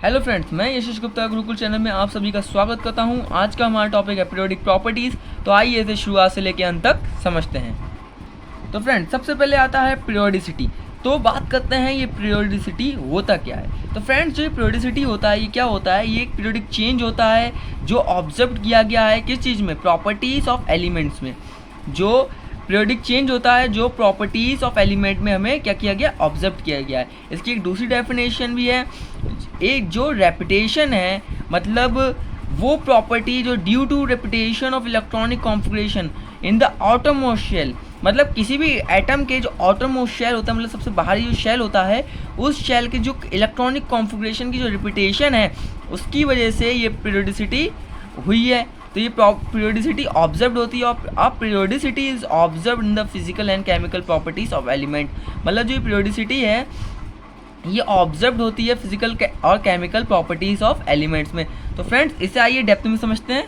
Hello friends, मैं यशिश Gupta Gurukul channel में आप सभी का स्वागत करता हूं। आज का हमारा टॉपिक है पीरियोडिक प्रॉपर्टीज़। तो आइए इसे शुरुआत से लेकर अंत तक समझते हैं। तो फ्रेंड्स, सबसे पहले आता है पीरियोडिसिटी। तो बात करते हैं ये पीरियोडिसिटी होता क्या है। तो फ्रेंड्स, जो पीरियोडिसिटी होता है ये क्या होता है, ये एक पीरियोडिक चेंज होता है जो ऑब्जर्व किया गया है किस चीज़ में, प्रॉपर्टीज़ ऑफ एलिमेंट्स में। जो पीरियोडिक चेंज होता है जो प्रॉपर्टीज़ ऑफ एलिमेंट में हमें क्या किया गया, ऑब्जर्व किया गया है। इसकी एक दूसरी डेफिनेशन भी है, एक जो रेपिटेशन है, मतलब वो प्रॉपर्टी जो due to repetition of electronic configuration in the outermost shell, मतलब किसी भी एटम के जो आउटरमोस्ट शेल होता है, मतलब सबसे बाहरी जो शेल होता है, उस शेल के जो इलेक्ट्रॉनिक कॉन्फ़िगरेशन की जो रिपीटेशन है उसकी वजह से ये पीरियोडिसिटी हुई है। तो ये पीरियोडिसिटी ऑब्जर्व होती है। और periodicity is observe in the physical and chemical properties of element, मतलब जो पीरियोडिसिटी है ये ऑब्जर्व होती है फिजिकल और केमिकल प्रॉपर्टीज ऑफ एलिमेंट्स में। तो फ्रेंड्स, इसे आइए डेप्थ में समझते हैं।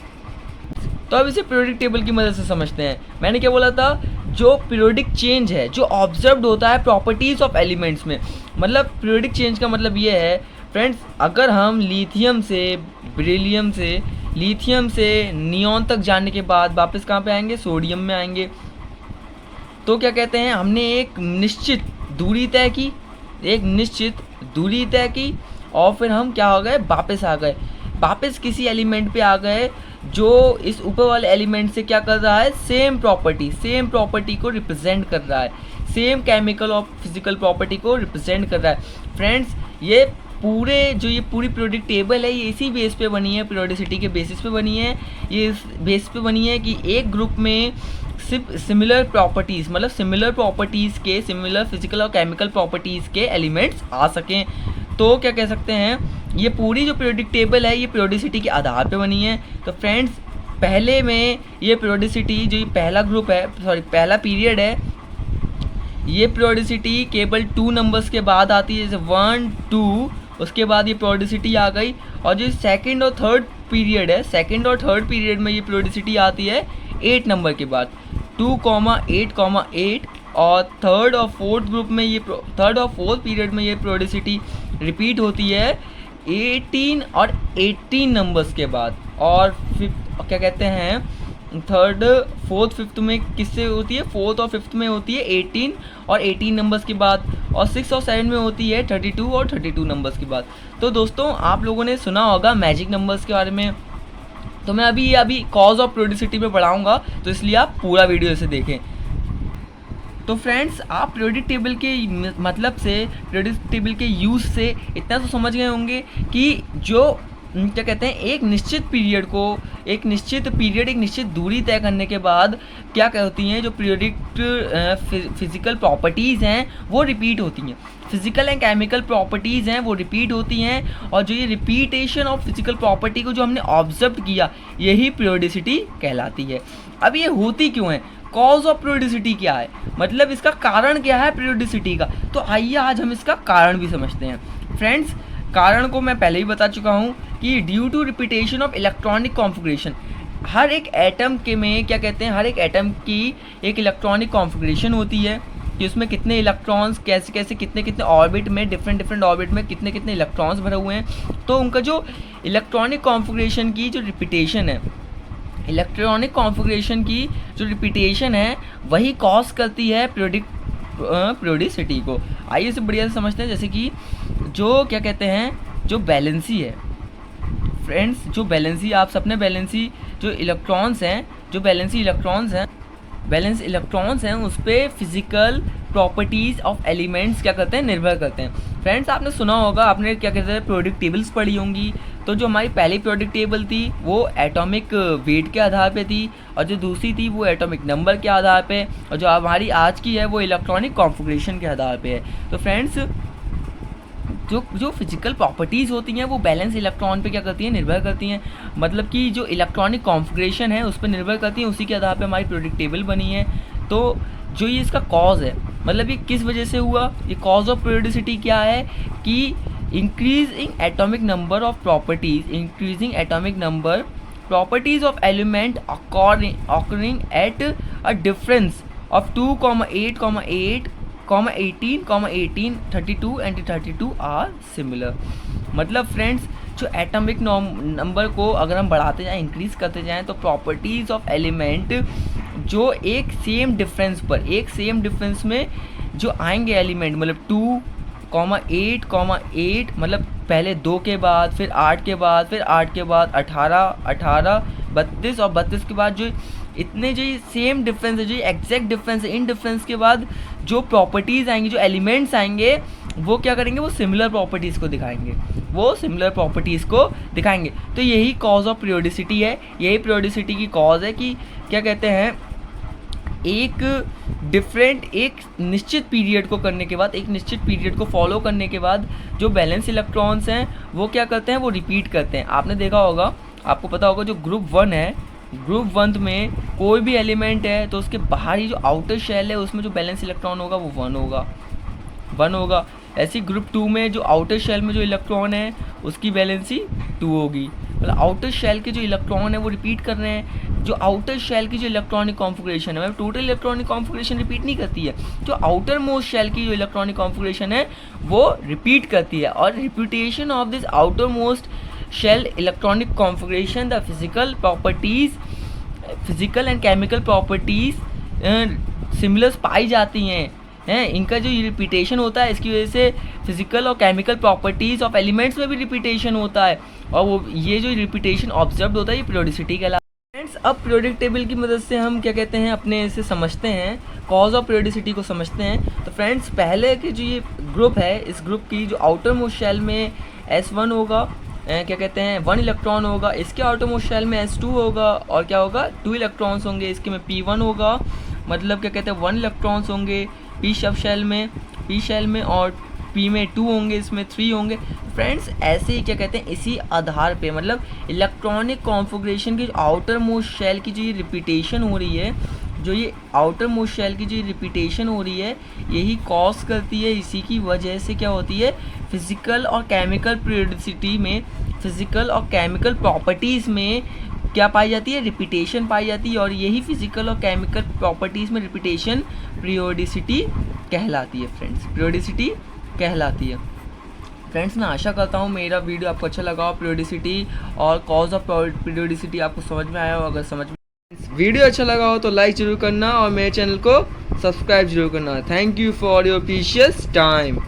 तो अब इसे पीरियोडिक टेबल की मदद से समझते हैं। मैंने क्या बोला था, जो पीरियोडिक चेंज है जो ऑब्जर्व होता है प्रॉपर्टीज ऑफ एलिमेंट्स में, मतलब पीरियोडिक चेंज का मतलब ये है फ्रेंड्स, अगर हम लिथियम से बेरिलियम से लिथियम से नियॉन तक जाने के बाद वापस कहाँ पे आएंगे, सोडियम में आएंगे। तो क्या कहते हैं, हमने एक निश्चित दूरी तय की, और फिर हम क्या हो गए, वापस किसी एलिमेंट पे आ गए जो इस ऊपर वाले एलिमेंट से क्या कर रहा है, सेम प्रॉपर्टी को रिप्रेजेंट कर रहा है, सेम केमिकल और फिजिकल प्रॉपर्टी को रिप्रेजेंट कर रहा है। फ्रेंड्स, ये पूरी पीरियोडिक टेबल है, ये इसी बेस पे बनी है, पीरियोडिसिटी के बेसिस पे बनी है। ये इस बेस पे बनी है कि एक ग्रुप में सिर्फ सिमिलर प्रॉपर्टीज़, मतलब सिमिलर प्रॉपर्टीज़ के, सिमिलर फिजिकल और केमिकल प्रॉपर्टीज़ के एलिमेंट्स आ सकें। तो क्या कह सकते हैं, ये पूरी जो पीरियोडिक टेबल है ये पीरियोडिसिटी के आधार पे बनी है। तो फ्रेंड्स, पहले में ये पीरियोडिसिटी जो ये पहला पीरियड है, ये पीरियोडिसिटी केवल 2 नंबर्स के बाद आती है, जैसे 1 2, उसके बाद ये पीरियोडिसिटी आ गई। और जो सेकंड और थर्ड पीरियड में ये पीरियोडिसिटी आती है 8 नंबर के बाद, 2,8,8। और थर्ड और फोर्थ पीरियड में ये पीरियोडिसिटी रिपीट होती है 18 और 18 नंबर्स के बाद। और फिफ्थ क्या कहते हैं, थर्ड फोर्थ फिफ्थ में किससे होती है, फोर्थ और फिफ्थ में होती है 18 और 18 नंबर्स के बाद। और 6 और 7 में होती है 32 और 32 नंबर्स के बाद। तो दोस्तों, आप लोगों ने सुना होगा मैजिक नंबर्स के बारे में। तो मैं अभी कॉज ऑफ पीरियोडिसिटी पे पढ़ाऊँगा, तो इसलिए आप पूरा वीडियो इसे देखें। तो फ्रेंड्स, आप पीरियोडिक टेबल के मतलब से, पीरियोडिक टेबल के यूज़ से इतना तो समझ गए होंगे कि जो क्या कहते हैं, एक निश्चित दूरी तय करने के बाद क्या होती हैं, जो पीरियोडिक फिजिकल प्रॉपर्टीज़ हैं वो रिपीट होती हैं, फिजिकल एंड केमिकल प्रॉपर्टीज़ हैं वो रिपीट होती हैं। और जो ये रिपीटेशन ऑफ फिजिकल प्रॉपर्टी को जो हमने ऑब्जर्व किया, यही पीरियोडिसिटी कहलाती है। अब ये होती क्यों है, कॉज ऑफ पीरियोडिसिटी क्या है, मतलब इसका कारण क्या है पीरियोडिसिटी का। तो आइए आज हम इसका कारण भी समझते हैं। फ्रेंड्स, कारण को मैं पहले ही बता चुका हूँ कि due to repetition of electronic configuration, हर एक एटम के में क्या कहते हैं, हर एक एटम की एक इलेक्ट्रॉनिक कॉन्फ़िगरेशन होती है कि उसमें कितने इलेक्ट्रॉन्स कैसे कितने ऑर्बिट में, डिफरेंट ऑर्बिट में कितने इलेक्ट्रॉन्स भरे हुए हैं। तो उनका जो इलेक्ट्रॉनिक कॉन्फ़िगरेशन की जो रिपीटेशन है, इलेक्ट्रॉनिक कॉन्फ़िगरेशन की जो रिपीटेशन है वही कॉज करती है पीरियोडिसिटी को। आइए इसे बढ़िया से समझते हैं। जैसे कि जो क्या कहते हैं, जो बैलेंसी है फ्रेंड्स, जो बैलेंसी, आप सबने बैलेंसी जो बैलेंस इलेक्ट्रॉन्स हैं उस पर फिजिकल प्रॉपर्टीज़ ऑफ एलिमेंट्स क्या करते हैं, निर्भर करते हैं। फ्रेंड्स, आपने सुना होगा, आपने क्या कहते हैं पीरियोडिक टेबल्स पढ़ी होंगी। तो जो हमारी पहली पीरियोडिक टेबल थी वो एटॉमिक वेट के आधार पे थी, और जो दूसरी थी वो एटॉमिक नंबर के आधार पे, और जो हमारी आज की है वो इलेक्ट्रॉनिक कॉन्फ़िगरेशन के आधार पे है। तो फ्रेंड्स, जो फिजिकल प्रॉपर्टीज़ होती हैं वो बैलेंस इलेक्ट्रॉन पे क्या करती हैं, निर्भर करती हैं, मतलब कि जो इलेक्ट्रॉनिक कॉन्फ़िगरेशन है उस पर निर्भर करती हैं, उसी के आधार पे हमारी पीरियोडिक टेबल बनी है। तो जो ये इसका कॉज है, मतलब ये किस वजह से हुआ, ये कॉज ऑफ पीरियोडिसिटी क्या है कि increasing atomic number properties of element occurring at a difference of 2,8,8 18, 32 and 32 are similar. मतलब फ्रेंड्स जो एटॉमिक नंबर को अगर हम बढ़ाते जाएं, इंक्रीज करते जाएं, तो प्रॉपर्टीज़ ऑफ एलिमेंट जो एक सेम डिफरेंस में जो आएंगे एलिमेंट, मतलब 2,8,8 मतलब पहले 2 के बाद, फिर 8 के बाद, फिर 8 के बाद 18, 32 और 32 के बाद जो इतने जो सेम डिफरेंस है, जो एग्जैक्ट डिफरेंस है, इन डिफरेंस के बाद जो प्रॉपर्टीज़ आएंगी, जो एलिमेंट्स आएंगे, वो क्या करेंगे, वो सिमिलर प्रॉपर्टीज़ को दिखाएंगे। तो यही कॉज ऑफ पीरियोडिसिटी है, यही पीरियोडिसिटी की कॉज है कि क्या कहते हैं, एक निश्चित पीरियड को करने के बाद, एक निश्चित पीरियड को फॉलो करने के बाद जो बैलेंस इलेक्ट्रॉन्स हैं वो क्या करते हैं, वो रिपीट करते हैं। आपने देखा होगा, आपको पता होगा, जो ग्रुप 1 है, ग्रुप 1 में कोई भी एलिमेंट है तो उसके बाहरी जो आउटर शेल है उसमें जो बैलेंस इलेक्ट्रॉन होगा वो 1 होगा। ऐसे ग्रुप 2 में जो आउटर शेल में जो इलेक्ट्रॉन है उसकी वैलेंसी 2 होगी। मतलब आउटर शेल के जो इलेक्ट्रॉन है वो रिपीट कर रहे हैं, जो आउटर शेल की जो इलेक्ट्रॉनिक कॉन्फ़िगरेशन है, मतलब टोटल इलेक्ट्रॉनिक कॉन्फ़िगरेशन रिपीट नहीं करती है, जो आउटर मोस्ट शेल की जो इलेक्ट्रॉनिक कॉन्फ़िगरेशन है वो रिपीट करती है। और repetition of this outer most shell electronic configuration, the physical and chemical properties similars पाई जाती हैं। इनका जो रिपीटेशन होता है, इसकी वजह से फिजिकल और केमिकल प्रॉपर्टीज़ ऑफ एलिमेंट्स में भी रिपीटेशन होता है, और वो ये जो रिपीटेशन ऑब्जर्व होता है ये पीरियोडिसिटी कहलाता है। फ्रेंड्स अब पीरियोडिक टेबल की मदद से हम क्या कहते हैं, अपने से समझते हैं, कॉज ऑफ पीरियोडिसिटी को समझते हैं। तो फ्रेंड्स पहले की जो ये ग्रुप है, इस ग्रुप की जो आउटर मोस्ट शेल में S1 होगा, क्या कहते हैं 1 इलेक्ट्रॉन होगा, इसके आउटर मोस्ट शेल में S2 होगा, और क्या होगा 2 इलेक्ट्रॉन्स होंगे, इसके में P1 होगा, मतलब क्या कहते हैं 1 इलेक्ट्रॉन्स होंगे P सब शेल में, और P में 2 होंगे, इसमें 3 होंगे। फ्रेंड्स ऐसे ही क्या कहते हैं, इसी आधार पे, मतलब इलेक्ट्रॉनिक कॉन्फ़िगरेशन की आउटर मोस्ट शेल की जो ये रिपीटेशन हो रही है, यही कॉज करती है, इसी की वजह से क्या होती है, फिजिकल और केमिकल पीरियोडिसिटी में, फिजिकल और केमिकल प्रॉपर्टीज़ में क्या पाई जाती है, रिपीटेशन पाई जाती है, और यही फिजिकल और केमिकल प्रॉपर्टीज़ में रिपीटेशन पीरियोडिसिटी कहलाती है। फ्रेंड्स मैं आशा करता हूँ मेरा वीडियो आपको अच्छा लगा हो, पीरियोडिसिटी और कॉज ऑफ पीरियोडिसिटी आपको समझ में आया हो। अगर समझ में वीडियो अच्छा लगा हो तो लाइक जरूर करना और मेरे चैनल को सब्सक्राइब जरूर करना। Thank you for your precious time.